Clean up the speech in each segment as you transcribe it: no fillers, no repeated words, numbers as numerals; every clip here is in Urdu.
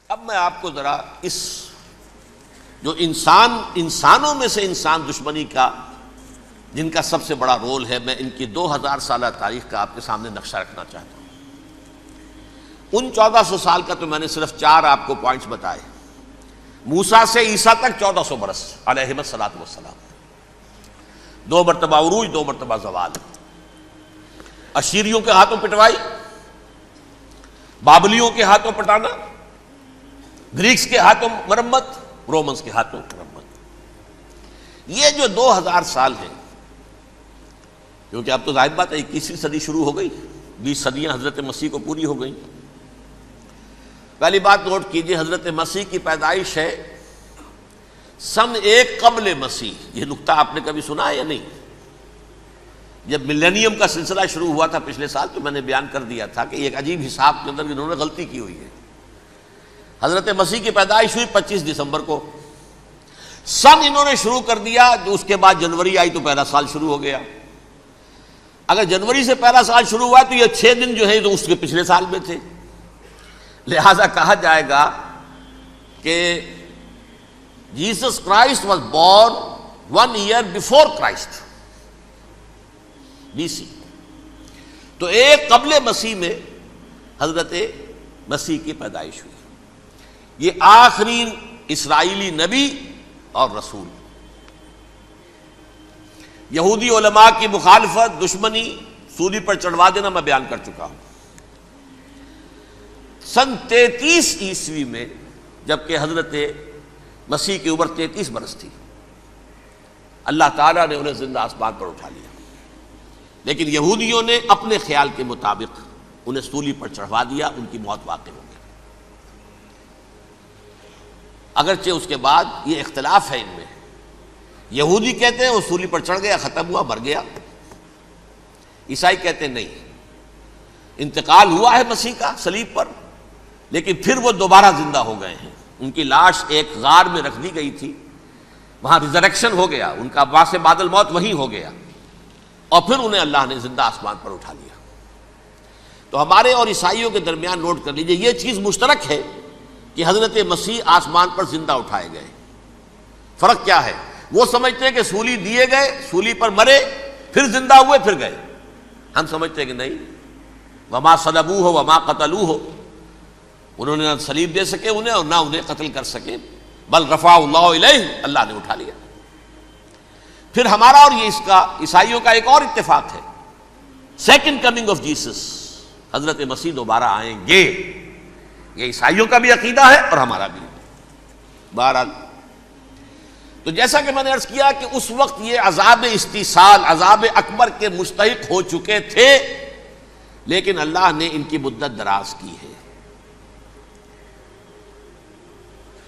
اب میں آپ کو ذرا اس جو انسانوں میں سے انسان دشمنی کا جن کا سب سے بڑا رول ہے، میں ان کی 2000 سالہ تاریخ کا آپ کے سامنے نقشہ رکھنا چاہتا ہوں۔ ان 1400 سال کا تو میں نے صرف 4 آپ کو پوائنٹس بتائے۔ موسیٰ سے عیسیٰ تک 1400 برس علیہ الصلوۃ والسلام، 2 مرتبہ عروج، 2 مرتبہ زوال، اشیریوں کے ہاتھوں پٹوائی، بابلیوں کے ہاتھوں پٹانا، گریکس کے ہاتھوں مرمت، رومنس کے ہاتھوں مرمت۔ یہ جو 2000 سال ہیں، کیونکہ اب تو ظاہر بات ہے 21ویں صدی شروع ہو گئی، 20 صدیاں حضرت مسیح کو پوری ہو گئیں۔ پہلی بات نوٹ کیجئے، حضرت مسیح کی پیدائش ہے سن 1 قبل مسیح۔ یہ نقطہ آپ نے کبھی سنا ہے یا نہیں؟ جب ملینیم کا سلسلہ شروع ہوا تھا پچھلے سال، تو میں نے بیان کر دیا تھا کہ ایک عجیب حساب کے اندر انہوں نے غلطی کی ہوئی ہے۔ حضرت مسیح کی پیدائش ہوئی 25 دسمبر کو، سن انہوں نے شروع کر دیا، جو اس کے بعد جنوری آئی تو پہلا سال شروع ہو گیا۔ اگر جنوری سے پہلا سال شروع ہوا تو یہ 6 دن جو ہیں تو اس کے پچھلے سال میں تھے، لہذا کہا جائے گا کہ Jesus Christ was born 1 year before Christ, BC۔ تو 1 قبل مسیح میں حضرت مسیح کی پیدائش ہوئی۔ یہ آخری اسرائیلی نبی اور رسول۔ یہودی علماء کی مخالفت، دشمنی، سولی پر چڑھوا دینا میں بیان کر چکا ہوں۔ سن 33 عیسوی میں، جبکہ حضرت مسیح کی عمر 33 برس تھی، اللہ تعالیٰ نے انہیں زندہ آسمان پر اٹھا لیا، لیکن یہودیوں نے اپنے خیال کے مطابق انہیں سولی پر چڑھوا دیا، ان کی موت واقع ہو گئی۔ اگرچہ اس کے بعد یہ اختلاف ہے ان میں، یہودی کہتے ہیں وہ سولی پر چڑھ گیا، ختم ہوا، مر گیا۔ عیسائی کہتے ہیں نہیں، انتقال ہوا ہے مسیح کا صلیب پر، لیکن پھر وہ دوبارہ زندہ ہو گئے ہیں۔ ان کی لاش ایک غار میں رکھ دی گئی تھی، وہاں ریزریکشن ہو گیا، ان کا باعث بعد الموت وہیں ہو گیا، اور پھر انہیں اللہ نے زندہ آسمان پر اٹھا لیا۔ تو ہمارے اور عیسائیوں کے درمیان نوٹ کر لیجئے، یہ چیز مشترک ہے کہ حضرت مسیح آسمان پر زندہ اٹھائے گئے۔ فرق کیا ہے؟ وہ سمجھتے ہیں کہ سولی دیے گئے، سولی پر مرے، پھر زندہ ہوئے، پھر گئے۔ ہم سمجھتے ہیں کہ نہیں، وما صلبوہ وما قتلوہ، انہوں نے نہ صلیب دے سکے انہیں اور نہ انہیں قتل کر سکے، بل رفع اللہ الیہ، اللہ نے اٹھا لیا۔ پھر ہمارا اور یہ اس کا عیسائیوں کا ایک اور اتفاق ہے، سیکنڈ کمنگ آف جیسس، حضرت مسیح دوبارہ آئیں گے۔ یہ عیسائیوں کا بھی عقیدہ ہے اور ہمارا بھی۔ بہرحال تو جیسا کہ میں نے عرض کیا کہ اس وقت یہ عذاب استیصال، عذاب اکبر کے مستحق ہو چکے تھے، لیکن اللہ نے ان کی مدت دراز کی ہے۔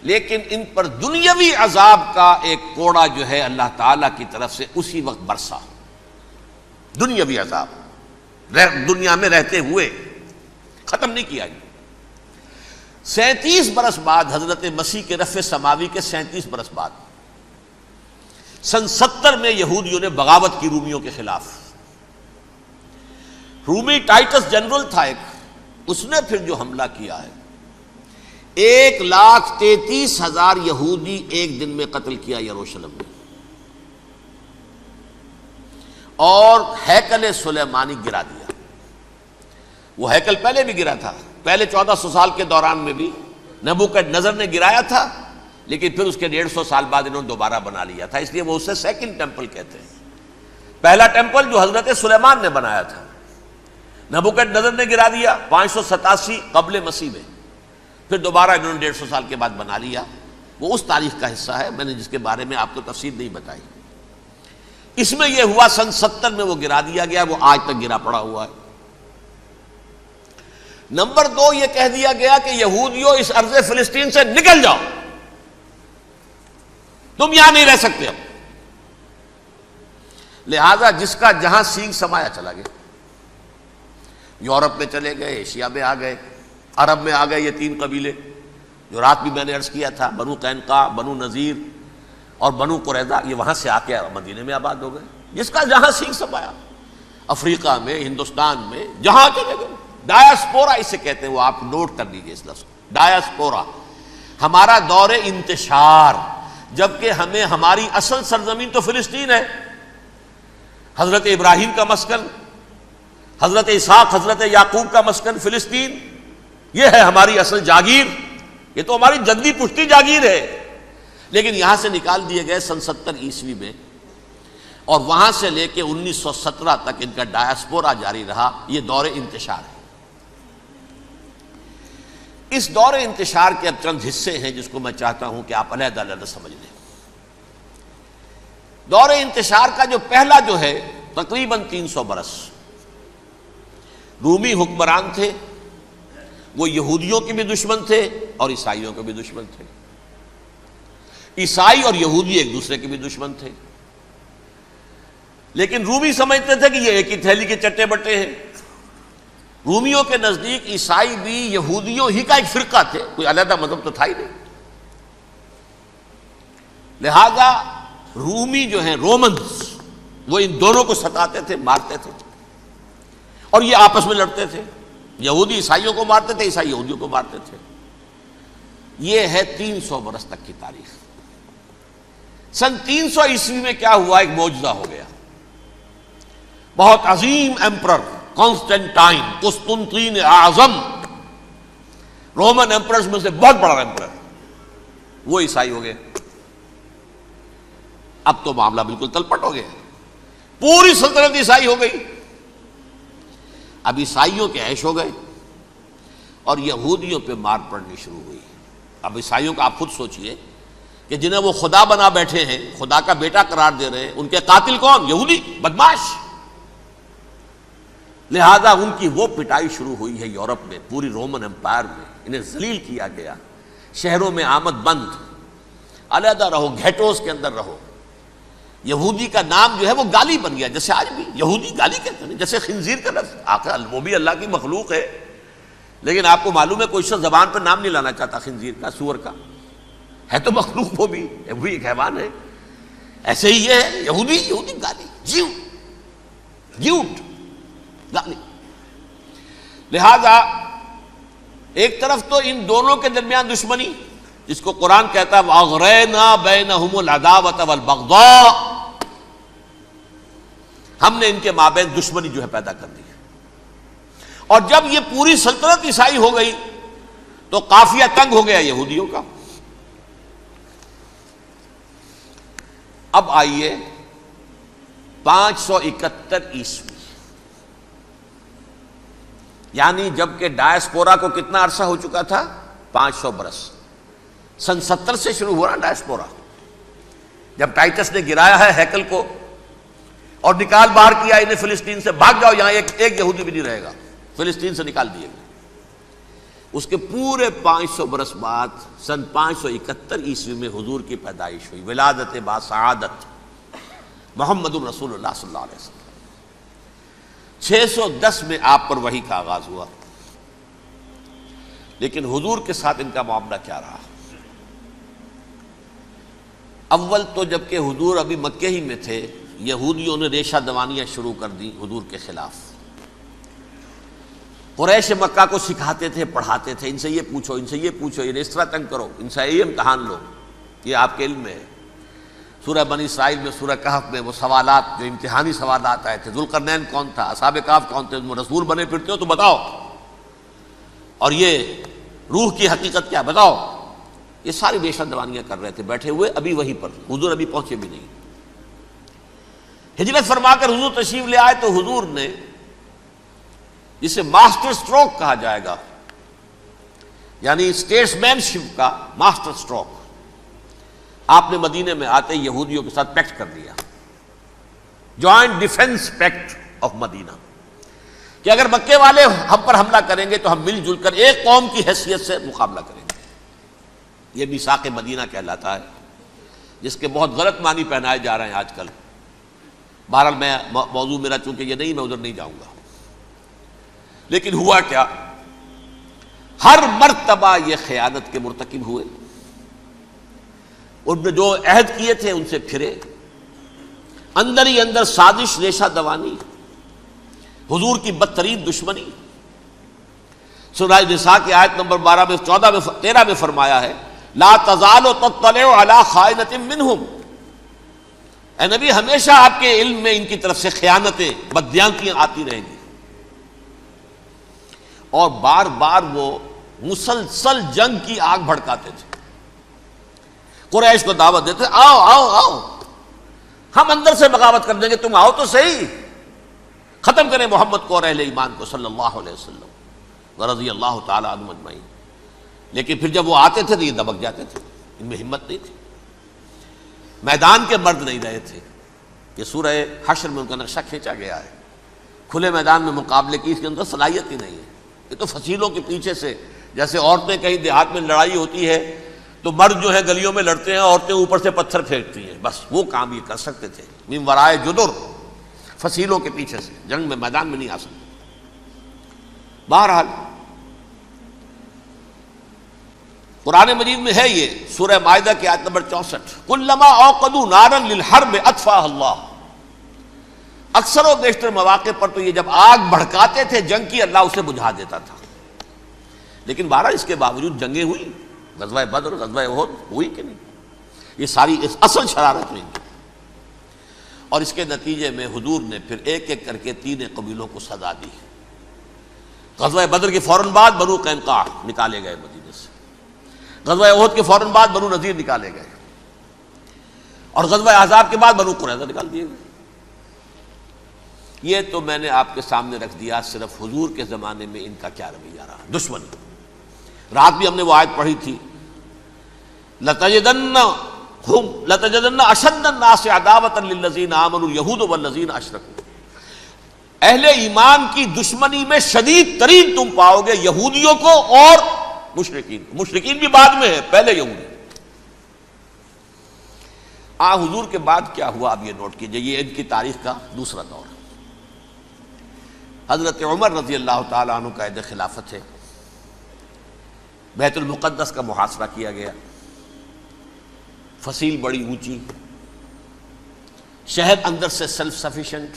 لیکن ان پر دنیاوی عذاب کا ایک کوڑا جو ہے اللہ تعالیٰ کی طرف سے اسی وقت برسا، دنیاوی عذاب دنیا میں رہتے ہوئے، ختم نہیں کیا۔ 37 برس بعد، حضرت مسیح کے رفع سماوی کے 37 برس بعد، سن 70 میں یہودیوں نے بغاوت کی رومیوں کے خلاف۔ رومی ٹائٹس جنرل تھا ایک، اس نے پھر جو حملہ کیا ہے، 1,33,000 یہودی ایک دن میں قتل کیا یروشلم میں، اور ہیکل سلیمانی گرا دیا۔ وہ ہیکل پہلے بھی گرا تھا، پہلے 1400 سال کے دوران میں بھی نبوکڈنیزر نے گرایا تھا، لیکن پھر اس کے 150 سال بعد انہوں نے دوبارہ بنا لیا تھا، اس لیے وہ اسے سیکنڈ ٹیمپل کہتے ہیں۔ پہلا ٹیمپل جو حضرت سلیمان نے بنایا تھا، نبوکڈنیزر نے گرا دیا 587 قبل مسیح میں، پھر دوبارہ انہوں نے 150 سال کے بعد بنا لیا۔ وہ اس تاریخ کا حصہ ہے، میں نے جس کے بارے میں آپ کو تفصیل نہیں بتائی۔ اس میں یہ ہوا سن 70 میں وہ گرا دیا گیا، وہ آج تک گرا پڑا ہوا ہے۔ نمبر 2، یہ کہہ دیا گیا کہ یہودیوں اس ارض فلسطین سے نکل جاؤ، تم یہاں نہیں رہ سکتے اب۔ لہذا جس کا جہاں سینگ سمایا چلا گیا، یورپ میں چلے گئے، ایشیا میں آ گئے، عرب میں آ گئے، یہ 3 قبیلے جو رات بھی میں نے عرض کیا تھا، بنو قینقاع، بنو نذیر اور بنو قریظہ، یہ وہاں سے آ کے مدینے میں آباد ہو گئے۔ جس کا جہاں سینگ سمایا، افریقہ میں، ہندوستان میں، جہاں چلے گئے، ڈایاسپورا اسے کہتے ہیں، وہ آپ نوٹ کر لیجئے اس لفظ کو، ڈایاسپورا، ہمارا دور انتشار، جبکہ ہمیں ہماری اصل سرزمین تو فلسطین ہے، حضرت ابراہیم کا مسکن، حضرت اسحاق حضرت یعقوب کا مسکن فلسطین، یہ ہے ہماری اصل جاگیر، یہ تو ہماری جدی پشتی جاگیر ہے، لیکن یہاں سے نکال دیے گئے سن 70 عیسوی میں، اور وہاں سے لے کے 1917 تک ان کا ڈایاسپورا جاری رہا۔ یہ دور انتشار ہے۔ اس دور انتشار کے اب چند حصے ہیں جس کو میں چاہتا ہوں کہ آپ علیحدہ علیحدہ سمجھ لیں۔ دور انتشار کا جو پہلا جو ہے تقریباً 300 برس، رومی حکمران تھے، وہ یہودیوں کے بھی دشمن تھے اور عیسائیوں کے بھی دشمن تھے، عیسائی اور یہودی ایک دوسرے کے بھی دشمن تھے، لیکن رومی سمجھتے تھے کہ یہ ایک ہی تھیلی کے چٹے بٹے ہیں۔ رومیوں کے نزدیک عیسائی بھی یہودیوں ہی کا ایک فرقہ تھے، کوئی علیحدہ مذہب تو تھا ہی نہیں، لہذا رومی جو ہیں رومنز وہ ان دونوں کو ستاتے تھے، مارتے تھے، اور یہ آپس میں لڑتے تھے، یہودی عیسائیوں کو مارتے تھے، عیسائی یہودیوں کو مارتے تھے۔ یہ ہے 300 برس تک کی تاریخ۔ سن 300 عیسوی میں کیا ہوا؟ ایک معجزہ ہو گیا۔ بہت عظیم ایمپرر کانسٹنٹائن، قسطنطین اعظم، رومن ایمپررز میں سے بہت بڑا ایمپرر، وہ عیسائی ہو گئے۔ اب تو معاملہ بالکل تلپٹ ہو گیا، پوری سلطنت عیسائی ہو گئی۔ اب عیسائیوں کے عیش ہو گئے اور یہودیوں پہ مار پڑنی شروع ہوئی۔ اب عیسائیوں کا آپ خود سوچئے کہ جنہیں وہ خدا بنا بیٹھے ہیں، خدا کا بیٹا قرار دے رہے ہیں، ان کے قاتل کون؟ یہودی بدماش۔ لہذا ان کی وہ پٹائی شروع ہوئی ہے یورپ میں، پوری رومن امپائر میں، انہیں ذلیل کیا گیا، شہروں میں آمد بند، علیحدہ رہو، گھیٹوز کے اندر رہو۔ یہودی کا نام جو ہے وہ گالی بن گیا، جیسے آج بھی یہودی گالی کہتے ہیں، جیسے خنزیر کا لفظ، آخر وہ بھی اللہ کی مخلوق ہے، لیکن آپ کو معلوم ہے کوئی شخص زبان پر نام نہیں لانا چاہتا خنزیر کا، سور کا، ہے تو مخلوق وہ بھی ایک حیوان ہے۔ ایسے ہی یہ ہے یہودی، یہودی گالی، جیوٹ گالی۔ لہذا ایک طرف تو ان دونوں کے درمیان دشمنی، جس کو قرآن کہتا ہے وَأَغْرَيْنَا بَيْنَهُمُ الْعَدَاوَةَ وَالْبَغْضَاءَ، ہم نے ان کے مابین دشمنی جو ہے پیدا کر دی۔ اور جب یہ پوری سلطنت عیسائی ہو گئی تو قافیہ تنگ ہو گیا یہودیوں کا۔ اب آئیے 571 عیسوی، یعنی جب کہ ڈایاسپورا کو کتنا عرصہ ہو چکا تھا؟ 500 برس۔ سن 70 سے شروع ہوا ڈایاسپورا، جب ٹائٹس نے گرایا ہے ہیکل کو اور نکال باہر کیا انہیں فلسطین سے، بھاگ جاؤ، یہاں ایک یہودی بھی نہیں رہے گا، فلسطین سے نکال دیے گئے۔ اس کے پورے 500 برس بعد سن 571 عیسوی میں حضور کی پیدائش ہوئی، ولادت باسعادت محمد الرسول اللہ صلی اللہ علیہ وسلم۔ 610 میں آپ پر وحی کا آغاز ہوا، لیکن حضور کے ساتھ ان کا معاملہ کیا رہا؟ اول تو جب کہ حضور ابھی مکے ہی میں تھے، یہودیوں نے ریشہ دوانیاں شروع کر دی حضور کے خلاف۔ قریش مکہ کو سکھاتے تھے، پڑھاتے تھے، ان سے یہ پوچھو، ان سے یہ پوچھو، انہیں اس طرح تنگ کرو، ان سے یہ امتحان لو، یہ آپ کے علم میں ہے۔ سورہ بنی اسرائیل میں، سورہ کہف میں وہ سوالات جو امتحانی سوالات آئے تھے، ذوالقرنین کون تھا، اصحاب کہف کون تھے، تم رسول بنے پھرتے ہو تو بتاؤ، اور یہ روح کی حقیقت کیا بتاؤ، یہ ساری ریشہ دوانیاں کر رہے تھے بیٹھے ہوئے، ابھی وہیں پر حضور ابھی پہنچے بھی نہیں۔ ہجرت فرما کر حضور تشریف لے آئے تو حضور نے، جسے ماسٹر سٹروک کہا جائے گا، یعنی اسٹیٹس مین شپ کا ماسٹر سٹروک، آپ نے مدینے میں آتے یہودیوں کے ساتھ پیکٹ کر دیا، جوائنٹ ڈیفنس پیکٹ آف مدینہ، کہ اگر مکے والے ہم پر حملہ کریں گے تو ہم مل جل کر ایک قوم کی حیثیت سے مقابلہ کریں گے۔ یہ میثاق مدینہ کہلاتا ہے، جس کے بہت غلط معنی پہنائے جا رہے ہیں آج کل۔ بہرحال میں موضوع میرا چونکہ یہ نہیں، میں ادھر نہیں جاؤں گا، لیکن ہوا کیا؟ ہر مرتبہ یہ خیانت کے مرتکب ہوئے، ان نے جو عہد کیے تھے ان سے پھرے، اندر ہی اندر سازش، ریشہ دوانی، حضور کی بدترین دشمنی۔ سورہ نساء کی آیت نمبر 12 میں 14 میں 13 میں فرمایا ہے لا تزال تطلع علی خائنۃ منہم، اے نبی ہمیشہ آپ کے علم میں ان کی طرف سے خیانتیں، بددیانتیاں آتی رہیں گی. اور بار بار وہ مسلسل جنگ کی آگ بھڑکاتے تھے. قریش کو دعوت دیتے، آؤ آؤ آؤ ہم اندر سے بغاوت کر دیں گے، تم آؤ تو صحیح، ختم کریں محمد کو اور اہل ایمان کو صلی اللہ علیہ وسلم ورضی اللہ تعالی عنہم اجمعین. لیکن پھر جب وہ آتے تھے تو یہ دبک جاتے تھے، ان میں ہمت نہیں تھی، میدان کے مرد نہیں رہے تھے. یہ سورہ حشر میں ان کا نقشہ کھینچا گیا ہے. کھلے میدان میں مقابلے کی اس کے اندر صلاحیت ہی نہیں ہے. یہ تو فصیلوں کے پیچھے سے، جیسے عورتیں کہیں دیہات میں لڑائی ہوتی ہے تو مرد جو ہے گلیوں میں لڑتے ہیں، عورتیں اوپر سے پتھر پھینکتی ہیں، بس وہ کام یہ کر سکتے تھے. من ورائے جدر، فصیلوں کے پیچھے سے، جنگ میں میدان میں نہیں آ سکتے. بہرحال قرآن مجید میں ہے یہ سورہ مائدہ کی آیت نمبر 64، کلما اوقدوا نارا للحرب اطفاها اللہ. اکثر و بیشتر مواقع پر تو یہ جب آگ بھڑکاتے تھے جنگ کی، اللہ اسے بجھا دیتا تھا. لیکن بہرحال اس کے باوجود جنگیں ہوئی، غزوہ بدر، غزوہ احد ہوئی کہ نہیں؟ یہ ساری اصل شرارت ہوئی. اور اس کے نتیجے میں حضور نے پھر ایک ایک کر کے 3 قبیلوں کو سزا دی. غزوہ بدر کے فوراً بعد بنو قینقاع نکالے گئے مدینے سے، غزوہ احد کے فوراً بعد بنو نذیر نکالے گئے، اور غزوہ احزاب کے بعد بنو قریظہ نکال دیے گئے. یہ تو میں نے آپ کے سامنے رکھ دیا صرف حضور کے زمانے میں ان کا کیا رویہ رہا. دشمن، رات بھی ہم نے وہ آیت پڑھی تھی، لَتَجِدَنَّ أَشَدَّ النَّاسِ عَدَاوَةً لِلَّذِينَ آمَنُوا الْيَهُودُ وَالَّذِينَ أَشْرَكُوا. اہل ایمان کی دشمنی میں شدید ترین تم پاؤ گے یہودیوں کو اور مشرکین. مشرکین بھی بعد میں ہے، پہلے یہودی. حضور کے بعد کیا ہوا اب یہ نوٹ کیجئے، یہ ان کی تاریخ کا دوسرا دور ہے. حضرت عمر رضی اللہ تعالیٰ عنہ کا عہد خلافت ہے. بیت المقدس کا محاصرہ کیا گیا، فصیل بڑی اونچی، شہر اندر سے سیلف سفیشینٹ،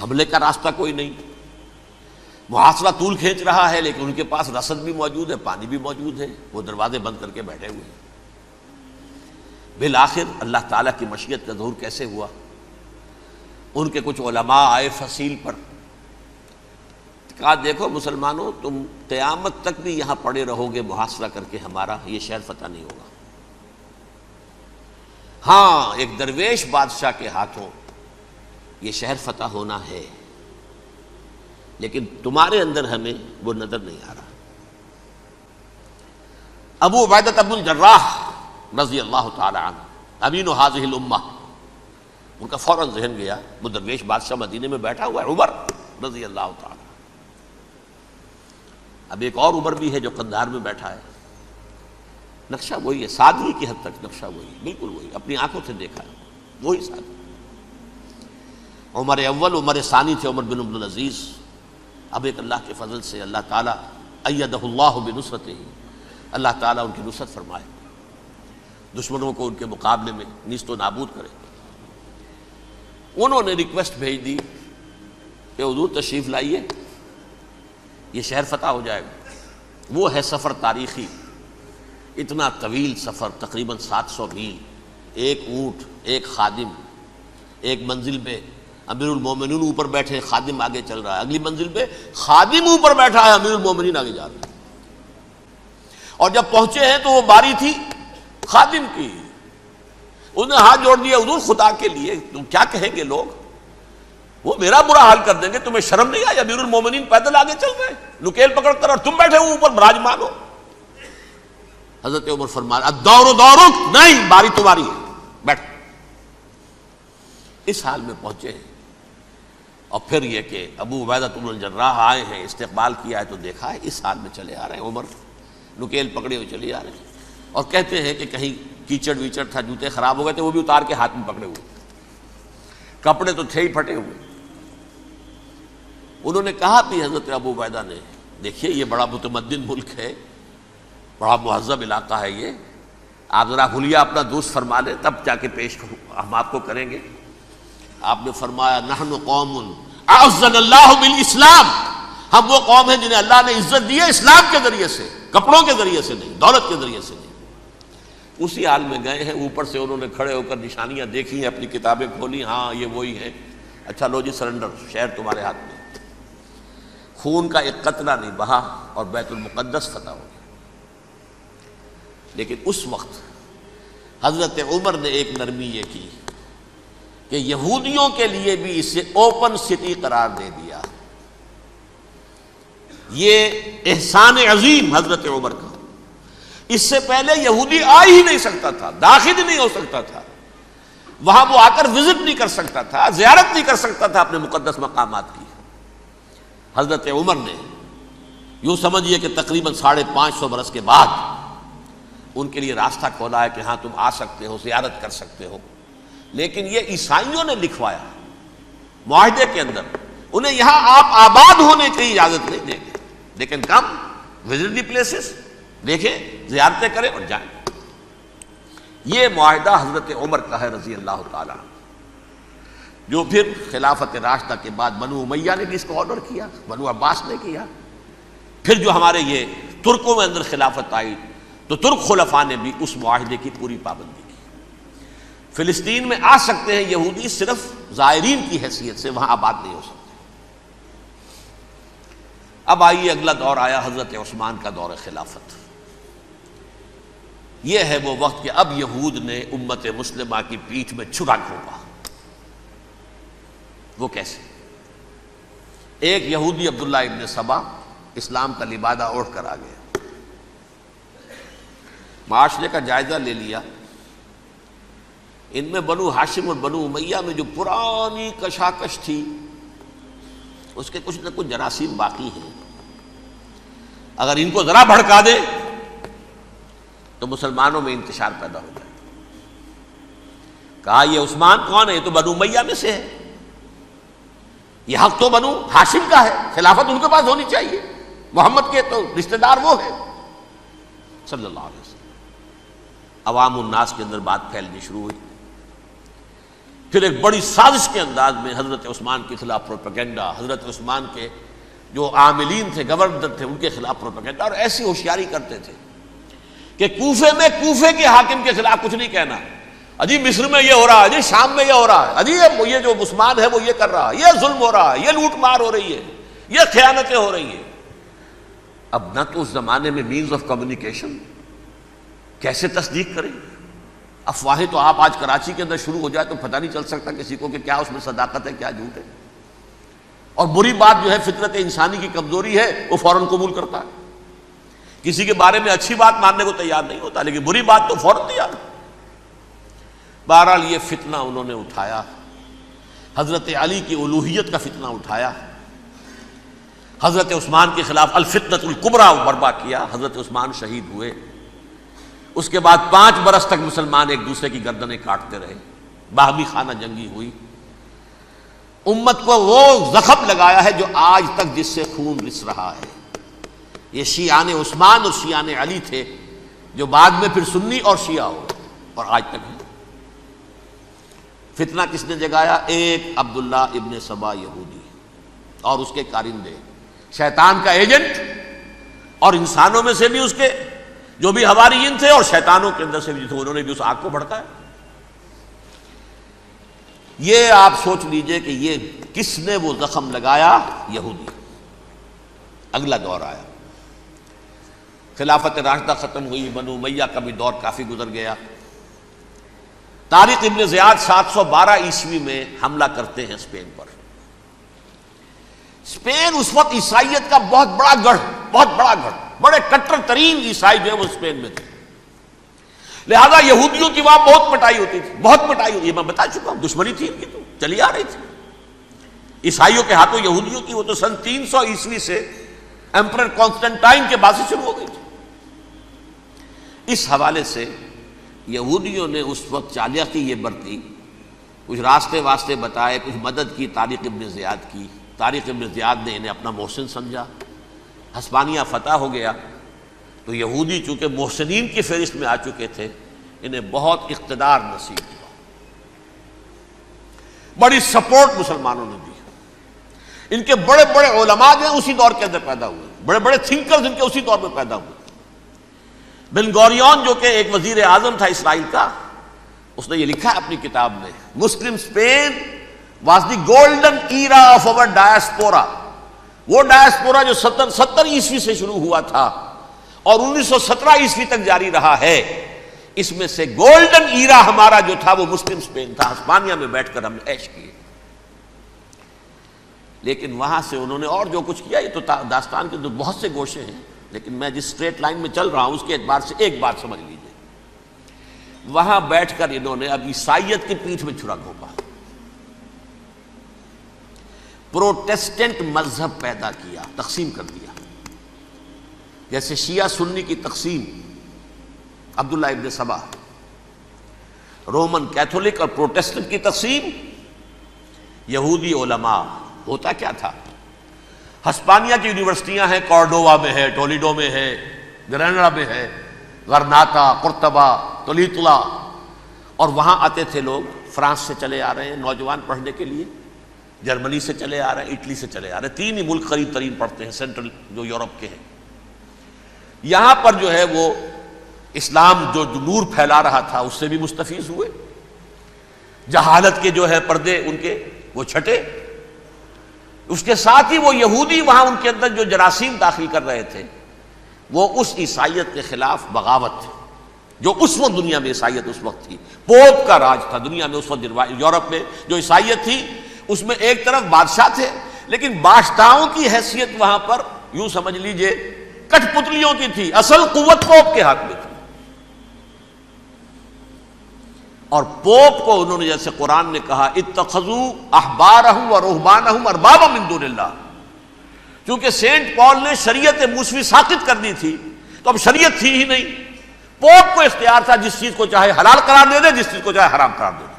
حملے کا راستہ کوئی نہیں، محاصرہ طول کھینچ رہا ہے، لیکن ان کے پاس رسد بھی موجود ہے، پانی بھی موجود ہے، وہ دروازے بند کر کے بیٹھے ہوئے ہیں. بالآخر اللہ تعالیٰ کی مشیت کا ظہور کیسے ہوا؟ ان کے کچھ علماء آئے فصیل پر، کہا دیکھو مسلمانوں، تم قیامت تک بھی یہاں پڑے رہو گے محاصرہ کر کے، ہمارا یہ شہر فتح نہیں ہوگا. ہاں ایک درویش بادشاہ کے ہاتھوں یہ شہر فتح ہونا ہے، لیکن تمہارے اندر ہمیں وہ نظر نہیں آ رہا. ابو عبیدہ بن الجراح رضی اللہ تعالی عنہ، امین هذه الامہ، ان کا فوراً ذہن گیا وہ درویش بادشاہ مدینے میں بیٹھا ہوا ہے عمر رضی اللہ تعالی. اب ایک اور عمر بھی ہے جو قندھار میں بیٹھا ہے. نقشہ وہی ہے، سادگی کی حد تک نقشہ وہی، بالکل وہی، اپنی آنکھوں سے دیکھا ہے وہی سادگی. عمر اول، عمر ثانی تھے عمر بن عبد العزیز. اب ایک اللہ کے فضل سے اللہ تعالیٰ ایدہ اللہ بنصرتہ، اللہ تعالیٰ ان کی نصرت فرمائے، دشمنوں کو ان کے مقابلے میں نیست و نابود کرے. انہوں نے ریکویسٹ بھیج دی کہ حضور تشریف لائیے، یہ شہر فتح ہو جائے گا. وہ ہے سفر تاریخی، اتنا طویل سفر، تقریباً 700 میل، ایک اونٹ، ایک خادم، ایک منزل پہ امیر المومنین اوپر بیٹھے، خادم آگے چل رہا ہے، اگلی منزل پہ خادم اوپر بیٹھا ہے، امیر المومنین آگے جا رہے ہیں. اور جب پہنچے ہیں تو وہ باری تھی خادم کی. انہوں نے ہاتھ جوڑ دیا، حضور خدا کے لیے تم کیا کہیں گے لوگ، وہ میرا برا حال کر دیں گے، تمہیں شرم نہیں آئی؟ امیر المومنین پیدل آگے چل رہے ہیں نکیل پکڑ کر، اور تم بیٹھے ہو اوپر براجمان ہو. حضرت عمر فرمایا الدور دورک، نہیں باری تمہاری ہے، بیٹھ. اس حال میں پہنچے ہیں. اور پھر یہ کہ ابو عبیدہ بن الجراح آئے ہیں، استقبال کیا ہے تو دیکھا ہے اس حال میں چلے آ رہے ہیں. عمر نکیل پکڑے ہوئے چلے آ رہے ہیں، اور کہتے ہیں کہ کہیں کیچڑ ویچڑ تھا، جوتے خراب ہو گئے تھے، وہ بھی اتار کے ہاتھ میں پکڑے ہوئے، کپڑے تو تھے ہی پھٹے ہوئے. انہوں نے کہا بھی حضرت ابو عبیدہ نے، دیکھیے یہ بڑا متمدن ملک ہے، بڑا مہذب علاقہ ہے یہ، آپ ذرا حلیہ اپنا دوست فرما لیں تب جا کے پیش ہم آپ کو کریں گے. آپ نے فرمایا نحن قوم اعزنا اللہ بالاسلام، ہم وہ قوم ہیں جنہیں اللہ نے عزت دی ہے اسلام کے ذریعے سے. کپڑوں کے ذریعے سے نہیں، دولت کے ذریعے سے نہیں۔ اسی حال میں گئے ہیں، اوپر سے انہوں نے کھڑے ہو کر نشانیاں دیکھی ہیں، اپنی کتابیں کھولی، ہاں یہ وہی ہے، اچھا لو جی سرنڈر، شہر تمہارے ہاتھ میں۔ خون کا ایک قطرہ نہیں بہا اور بیت المقدس فتح ہو گیا۔ لیکن اس وقت حضرت عمر نے ایک نرمی یہ کی کہ یہودیوں کے لیے بھی اسے اوپن سٹی قرار دے دیا۔ یہ احسان عظیم حضرت عمر کا، اس سے پہلے یہودی آ ہی نہیں سکتا تھا، داخل ہی نہیں ہو سکتا تھا، وہاں وہ آ کر وزٹ نہیں کر سکتا تھا، زیارت نہیں کر سکتا تھا اپنے مقدس مقامات کی۔ حضرت عمر نے یوں سمجھیے کہ تقریباً 550 برس کے بعد ان کے لیے راستہ کھولا ہے کہ ہاں تم آ سکتے ہو، زیارت کر سکتے ہو۔ لیکن یہ عیسائیوں نے لکھوایا معاہدے کے اندر، انہیں یہاں آپ آباد ہونے کی اجازت نہیں دیں گے، لیکن کم وزٹ دی پلیسز، دیکھیں زیارتیں کریں اور جائیں۔ یہ معاہدہ حضرت عمر کا ہے رضی اللہ تعالیٰ، جو پھر خلافت راشدہ کے بعد بنو امیہ نے بھی اس کو آرڈر کیا، بنو عباس نے کیا، پھر جو ہمارے یہ ترکوں میں اندر خلافت آئی تو ترک خلفاء نے بھی اس معاہدے کی پوری پابندی کی۔ فلسطین میں آ سکتے ہیں یہودی صرف زائرین کی حیثیت سے، وہاں آباد نہیں ہو سکتے۔ اب آئیے اگلا دور آیا حضرت عثمان کا دور خلافت۔ یہ ہے وہ وقت کہ اب یہود نے امت مسلمہ کی پیٹھ میں چھرا گھونپا۔ وہ کیسے؟ ایک یہودی عبداللہ ابن سبا اسلام کا لبادہ اوڑھ کر آ گیا، معاشرے کا جائزہ لے لیا، ان میں بنو ہاشم اور بنو امیہ میں جو پرانی کشاکش تھی اس کے کچھ نہ کچھ جراثیم باقی ہیں، اگر ان کو ذرا بھڑکا دے تو مسلمانوں میں انتشار پیدا ہو جائے۔ کہا یہ عثمان کون ہے؟ یہ تو بنو امیہ میں سے ہے، یہ حق تو بنو ہاشم کا ہے، خلافت ان کے پاس ہونی چاہیے، محمد کے تو رشتہ دار وہ ہے صلی اللہ علیہ وسلم۔ عوام الناس کے اندر بات پھیلنی شروع ہوئی، پھر ایک بڑی سازش کے انداز میں حضرت عثمان کے خلاف پروپیگنڈا، حضرت عثمان کے جو عاملین تھے، گورنر تھے، ان کے خلاف پروپیگنڈا، اور ایسی ہوشیاری کرتے تھے کہ کوفے میں کوفے کے حاکم کے خلاف کچھ نہیں کہنا، اجی مصر میں یہ ہو رہا ہے، اجی شام میں یہ ہو رہا ہے، اجی یہ جو عثمان ہے وہ یہ کر رہا ہے، یہ ظلم ہو رہا ہے، یہ لوٹ مار ہو رہی ہے، یہ خیانتیں ہو رہی ہیں۔ اب نہ تو اس زمانے میں مینز آف کمیونیکیشن، کیسے تصدیق کریں؟ افواہیں تو آپ آج کراچی کے اندر شروع ہو جائے تو پتہ نہیں چل سکتا کسی کو کہ کیا اس میں صداقت ہے کیا جھوٹ ہے، اور بری بات جو ہے فطرت انسانی کی کمزوری ہے وہ فوراً قبول کرتا ہے، کسی کے بارے میں اچھی بات ماننے کو تیار نہیں ہوتا لیکن بری بات تو فوراً تیار۔ بہرحال یہ فتنہ انہوں نے اٹھایا، حضرت علی کی الوہیت کا فتنہ اٹھایا، حضرت عثمان کے خلاف الفتنۃ الکبریٰ برپا کیا، حضرت عثمان شہید ہوئے۔ اس کے بعد 5 برس تک مسلمان ایک دوسرے کی گردنیں کاٹتے رہے، باہمی خانہ جنگی ہوئی، امت کو وہ زخم لگایا ہے جو آج تک جس سے خون رس رہا ہے۔ یہ شیعان عثمان اور شیعان علی تھے جو بعد میں پھر سنی اور شیعہ ہو اور آج تک ہے۔ فتنہ کس نے جگایا؟ ایک عبداللہ ابن سبا یہودی اور اس کے کارندے، شیطان کا ایجنٹ، اور انسانوں میں سے بھی اس کے جو بھی حواریین تھے اور شیطانوں کے اندر سے بھی تھے، انہوں نے بھی اس آگ کو بھڑکایا۔ یہ آپ سوچ لیجئے کہ یہ کس نے وہ زخم لگایا؟ یہودی۔ اگلا دور آیا، خلافت راشدہ ختم ہوئی، بنو امیہ کا بھی دور کافی گزر گیا۔ طارق ابن زیاد 712 عیسوی میں حملہ کرتے ہیں اسپین پر۔ اسپین اس وقت عیسائیت کا بہت بڑا گڑھ، بڑے کٹر ترین عیسائی جو ہے وہ اسپین میں تھے، لہذا یہودیوں کی وہاں بہت پٹائی ہوتی تھی، بہت پٹائی ہوتی ہے، میں بتا چکا ہوں، دشمنی تھی ان کی تو چلی آ رہی تھی عیسائیوں کے ہاتھوں یہودیوں کی، وہ تو سن 300 عیسوی سے ایمپرر کانسٹنٹائن کے بعد سے شروع ہو گئی تھی۔ اس حوالے سے یہودیوں نے اس وقت چالاکی یہ برتی، کچھ راستے واسطے بتائے، کچھ مدد کی طارق ابن زیاد کی۔ طارق ابن زیاد نے انہیں اپنا محسن سمجھا، ہسپانیہ فتح ہو گیا تو یہودی چونکہ محسنین کی فہرست میں آ چکے تھے، انہیں بہت اقتدار نصیب ہوا، بڑی سپورٹ مسلمانوں نے دی۔ ان کے بڑے بڑے علماء جو ہیں اسی دور کے اندر پیدا ہوئے، بڑے بڑے تھنکرز ان کے اسی دور میں پیدا ہوئے۔ بن گوریون جو کہ ایک وزیر اعظم تھا اسرائیل کا، اس نے یہ لکھا ہے اپنی کتاب میں، Muslim Spain was the golden era of our diaspora. وہ ڈائسپورا جو 70 عیسوی سے شروع ہوا تھا اور 1917 عیسوی تک جاری رہا ہے، اس میں سے گولڈن ایرا ہمارا جو تھا وہ مسلم اسپین تھا. ہسپانیہ میں بیٹھ کر ہم نے عیش کیے. لیکن وہاں سے انہوں نے اور جو کچھ کیا، یہ تو داستان کے بہت سے گوشے ہیں، لیکن میں جس اسٹریٹ لائن میں چل رہا ہوں اس کے اعتبار سے ایک بات سمجھ لیجیے. وہاں بیٹھ کر انہوں نے اب عیسائیت کی پیٹھ میں چھرا گھونپا، پروٹیسٹنٹ مذہب پیدا کیا، تقسیم کر دیا. جیسے شیعہ سنی کی تقسیم، عبداللہ ابن سبا، رومن کیتھولک اور پروٹیسٹنٹ کی تقسیم، یہودی علماء. ہوتا کیا تھا؟ ہسپانیہ کی یونیورسٹیاں ہیں، کارڈووا میں ہے، ٹولیڈو میں ہے، گریناڈا میں ہے، غرناطہ، قرطبہ، تولیتلا، اور وہاں آتے تھے لوگ. فرانس سے چلے آ رہے ہیں نوجوان پڑھنے کے لیے، جرمنی سے چلے آ رہے ہیں، اٹلی سے چلے آ رہے ہیں. 3 ہی ملک قریب ترین پڑھتے ہیں سینٹرل جو یورپ کے ہیں. یہاں پر جو ہے وہ اسلام جو نور پھیلا رہا تھا اس سے بھی مستفیض ہوئے. جہالت کے جو ہے پردے ان کے وہ چھٹے. اس کے ساتھ ہی وہ یہودی وہاں ان کے اندر جو جراثیم داخل کر رہے تھے وہ اس عیسائیت کے خلاف بغاوت، جو اس وقت دنیا میں عیسائیت اس وقت تھی. پوپ کا راج تھا دنیا میں اس وقت. یورپ میں جو عیسائیت تھی اس میں ایک طرف بادشاہ تھے، لیکن بادشاہوں کی حیثیت وہاں پر یوں سمجھ لیجئے کٹ پتلیوں کی تھی. اصل قوت پوپ کے ہاتھ میں تھی. اور پوپ کو انہوں نے، جیسے قرآن نے کہا، اتخذوا احبارهم ورهبانهم اربابا من دون اللہ. چونکہ سینٹ پال نے شریعت موسوی ساقط کر دی تھی تو اب شریعت تھی ہی نہیں. پوپ کو اختیار تھا جس چیز کو چاہے حلال قرار دے دے، جس چیز کو چاہے حرام قرار دے دے.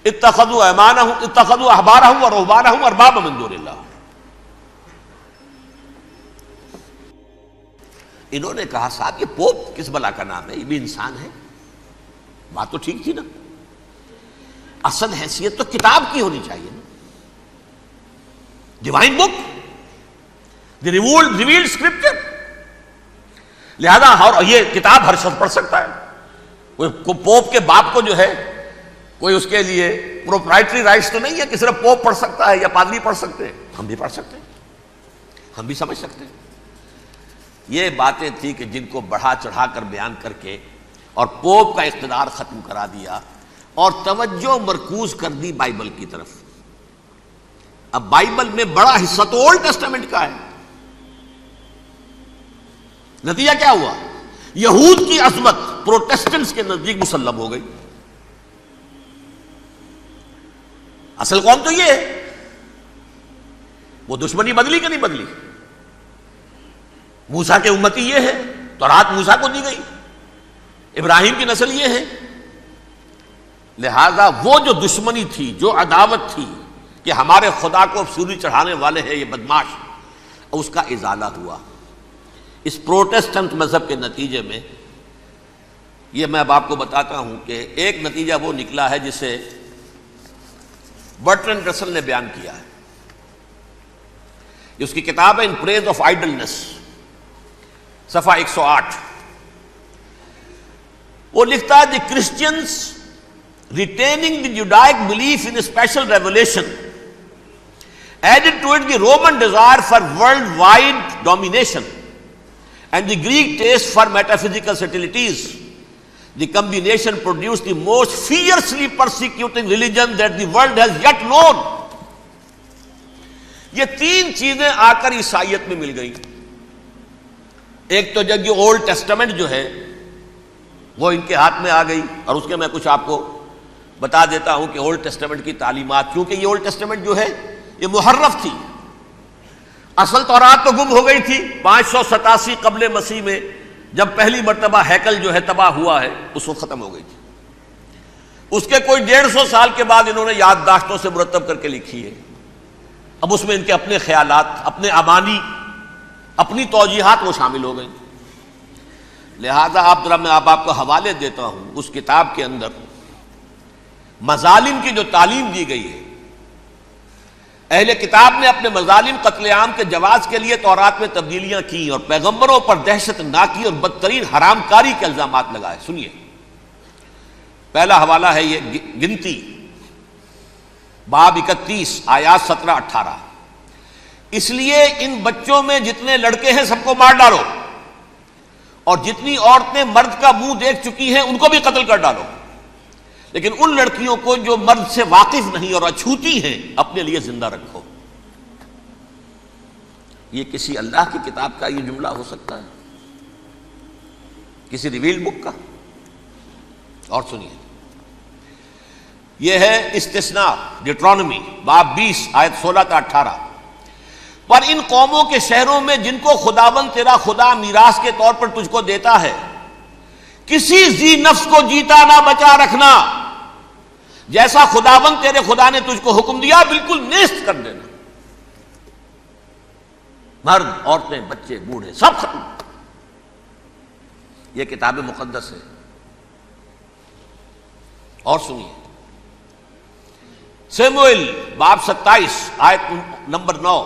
اتخذوا احبارهم ورهبانهم اربابا من دون اللہ. انہوں نے کہا صاحب یہ پوپ کس بلا کا نام ہے، یہ بھی انسان ہے. بات تو ٹھیک تھی نا. اصل حیثیت تو کتاب کی ہونی چاہیے نا، ڈیوائن بک، دی ریویلڈ اسکرپچر. لہذا اور یہ کتاب ہر شخص پڑھ سکتا ہے. کوئی پوپ کے باپ کو جو ہے کوئی اس کے لیے پروپرائٹری رائٹس تو نہیں ہے کہ صرف پوپ پڑھ سکتا ہے یا پادری پڑھ سکتے ہیں. ہم بھی پڑھ سکتے ہیں، ہم بھی سمجھ سکتے ہیں. یہ باتیں تھی کہ جن کو بڑھا چڑھا کر بیان کر کے اور پوپ کا اقتدار ختم کرا دیا اور توجہ مرکوز کر دی بائبل کی طرف. اب بائبل میں بڑا حصہ تو اولڈ ٹیسٹامنٹ کا ہے. نتیجہ کیا ہوا؟ یہود کی عظمت پروٹیسٹنٹس کے نزدیک مسلم ہو گئی. اصل قوم تو یہ ہے. وہ دشمنی بدلی کہ نہیں بدلی؟ موسیٰ کے امتی یہ ہے، تورات موسیٰ کو دی گئی، ابراہیم کی نسل یہ ہے. لہذا وہ جو دشمنی تھی، جو عداوت تھی کہ ہمارے خدا کو سولی چڑھانے والے ہیں یہ بدماش، اس کا ازالہ ہوا. اس پروٹیسٹنٹ مذہب کے نتیجے میں یہ میں اب آپ کو بتاتا ہوں کہ ایک نتیجہ وہ نکلا ہے جسے برٹرنڈ رسل نے بیان کیا ہے. اس کی کتاب ہے ان پریز آف آئیڈلنس، صفحہ 108. وہ لکھتا ہے the Christians retaining the Judaic belief in special revelation added to it the Roman desire for worldwide domination and the Greek taste for metaphysical subtleties. The combination produced the most fiercely persecuting religion that the world has yet known. یہ 3 چیزیں آ کر عیسائیت میں مل گئی. ایک تو جب یہ اولڈ ٹیسٹمنٹ جو ہے وہ ان کے ہاتھ میں آ گئی، اور اس کے میں کچھ آپ کو بتا دیتا ہوں کہ اولڈ ٹیسٹمنٹ کی تعلیمات، کیونکہ یہ اولڈ ٹیسٹمنٹ جو ہے یہ محرف تھی. اصل تورات تو گم ہو گئی تھی 587 قبل مسیح میں، جب پہلی مرتبہ ہیکل جو ہے تباہ ہوا ہے، اس وقت ختم ہو گئی تھی. اس کے کوئی 150 سال کے بعد انہوں نے یادداشتوں سے مرتب کر کے لکھی ہے. اب اس میں ان کے اپنے خیالات، اپنے امانی، اپنی توجیحات وہ شامل ہو گئی. لہذا آپ ذرا میں آپ کو حوالے دیتا ہوں. اس کتاب کے اندر مظالم کی جو تعلیم دی گئی ہے، اہل کتاب نے اپنے مظالم قتل عام کے جواز کے لیے تورات میں تبدیلیاں کی اور پیغمبروں پر دہشت ناکی اور بدترین حرام کاری کے الزامات لگائے. سنیے، پہلا حوالہ ہے یہ گنتی باب 31 آیات 17-18. اس لیے ان بچوں میں جتنے لڑکے ہیں سب کو مار ڈالو، اور جتنی عورتیں مرد کا منہ دیکھ چکی ہیں ان کو بھی قتل کر ڈالو، لیکن ان لڑکیوں کو جو مرد سے واقف نہیں اور اچھوتی ہیں اپنے لیے زندہ رکھو. یہ کسی اللہ کی کتاب کا یہ جملہ ہو سکتا ہے؟ کسی ریویل بک کا؟ اور سنیے، یہ ہے استثناء ڈیٹرانومی باب 20 آیت 16-18. پر ان قوموں کے شہروں میں جن کو خداوند تیرا خدا میراث کے طور پر تجھ کو دیتا ہے، کسی ذی نفس کو جیتا نہ بچا رکھنا، جیسا خداوند تیرے خدا نے تجھ کو حکم دیا بالکل نیست کر دینا. مرد، عورتیں، بچے، بوڑھے سب ختم. یہ کتاب مقدس ہے. اور سنیے، سیموئیل باب 27 آیت نمبر 9.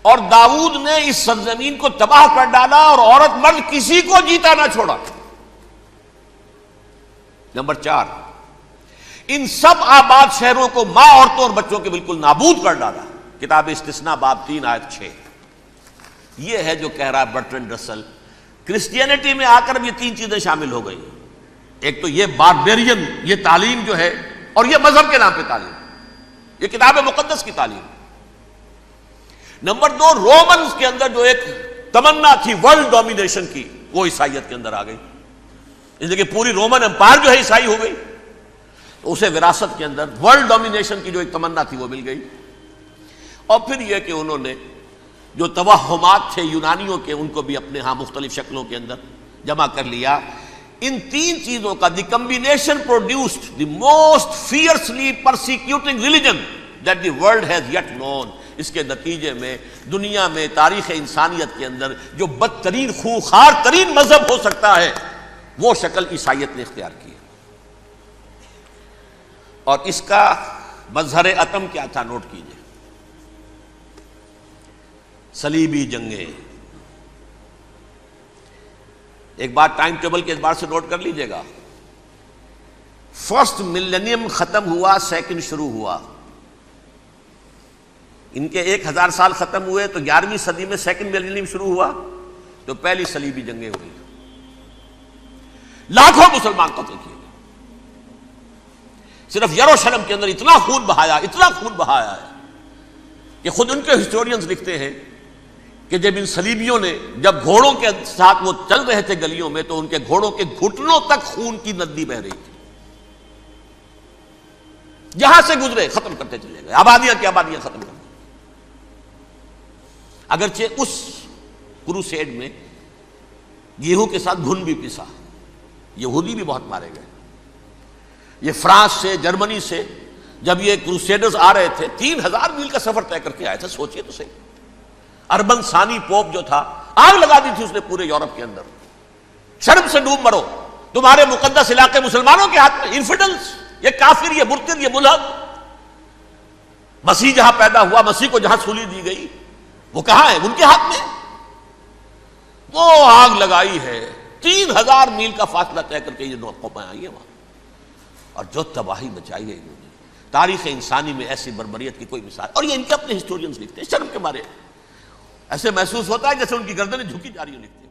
اور داؤد نے اس سرزمین کو تباہ کر ڈالا اور عورت مرد کسی کو جیتا نہ چھوڑا. نمبر 4، ان سب آباد شہروں کو ماں، عورتوں اور بچوں کے بالکل نابود کر ڈالا. کتاب استثناء باب 3 آیت 6. یہ ہے جو کہہ رہا ہے برٹرنڈ رسل، کرسچینٹی میں آ کر اب یہ تین چیزیں شامل ہو گئی. ایک تو یہ باربیرین یہ تعلیم جو ہے، اور یہ مذہب کے نام پہ تعلیم، یہ کتاب مقدس کی تعلیم. نمبر 2، رومنز کے اندر جو ایک تمنا تھی ورلڈ ڈومینیشن کی، وہ عیسائیت کے اندر آ گئی. اس لیے کہ پوری رومن امپائر جو ہے عیسائی ہو گئی، تو اسے وراثت کے اندر ورلڈ ڈومینیشن کی جو ایک تمنا تھی وہ مل گئی. اور پھر یہ کہ انہوں نے جو توہمات تھے یونانیوں کے، ان کو بھی اپنے ہاں مختلف شکلوں کے اندر جمع کر لیا. ان تین چیزوں کا the combination produced the most fiercely persecuting religion that the world has yet known. اس کے نتیجے میں دنیا میں تاریخ انسانیت کے اندر جو بدترین خونخوار ترین مذہب ہو سکتا ہے وہ شکل عیسائیت نے اختیار کی. اور اس کا مظہر عتم کیا تھا؟ نوٹ کیجئے، صلیبی جنگیں. ایک بات ٹائم ٹیبل کے اعتبار سے نوٹ کر لیجئے گا. فرسٹ ملینیم ختم ہوا، سیکنڈ شروع ہوا. ان کے 1000 سال ختم ہوئے تو 11ویں صدی میں سیکنڈ ملینیم شروع ہوا، تو پہلی صلیبی جنگیں ہوئی. لاکھوں مسلمان قتل کیے گئے. صرف یروشلم کے اندر اتنا خون بہایا ہے کہ خود ان کے ہسٹورینز لکھتے ہیں کہ جب ان صلیبیوں نے جب گھوڑوں کے ساتھ وہ چل رہے تھے گلیوں میں، تو ان کے گھوڑوں کے گھٹنوں تک خون کی ندی بہ رہی تھی. جہاں سے گزرے ختم کرتے چلے گئے، آبادیاں کی آبادیاں ختم کر دی. اگرچہ اس کروسیڈ میں گیہوں کے ساتھ گھن بھی پسا، یہودی بھی بہت مارے گئے. یہ فرانس سے، جرمنی سے جب یہ کروسیڈرز آ رہے تھے، 3000 میل کا سفر طے کر کے آئے تھے. سوچئے تو صحیح. اربن ثانی پوپ جو تھا، آگ لگا دی تھی اس نے پورے یورپ کے اندر. شرم سے ڈوب مرو، تمہارے مقدس علاقے مسلمانوں کے ہاتھ میں. انفیڈلز، یہ کافر، یہ مرتد، یہ ملحد. مسیح جہاں پیدا ہوا، مسیح کو جہاں سولی دی گئی، وہ کہاں ہے؟ ان کے ہاتھ میں. وہ آگ لگائی ہے، 3000 میل کا فاصلہ طے کر کے یہ قومیں آئی ہیں وہاں. اور جو تباہی مچائی ہے انہوں نے، تاریخ انسانی میں ایسی بربریت کی کوئی مثال. اور یہ ان کے اپنے ہسٹورینز لکھتے ہیں. شرم کے مارے ایسے محسوس ہوتا ہے جیسے ان کی گردنیں جھکی جا رہی ہیں. لکھتے ہیں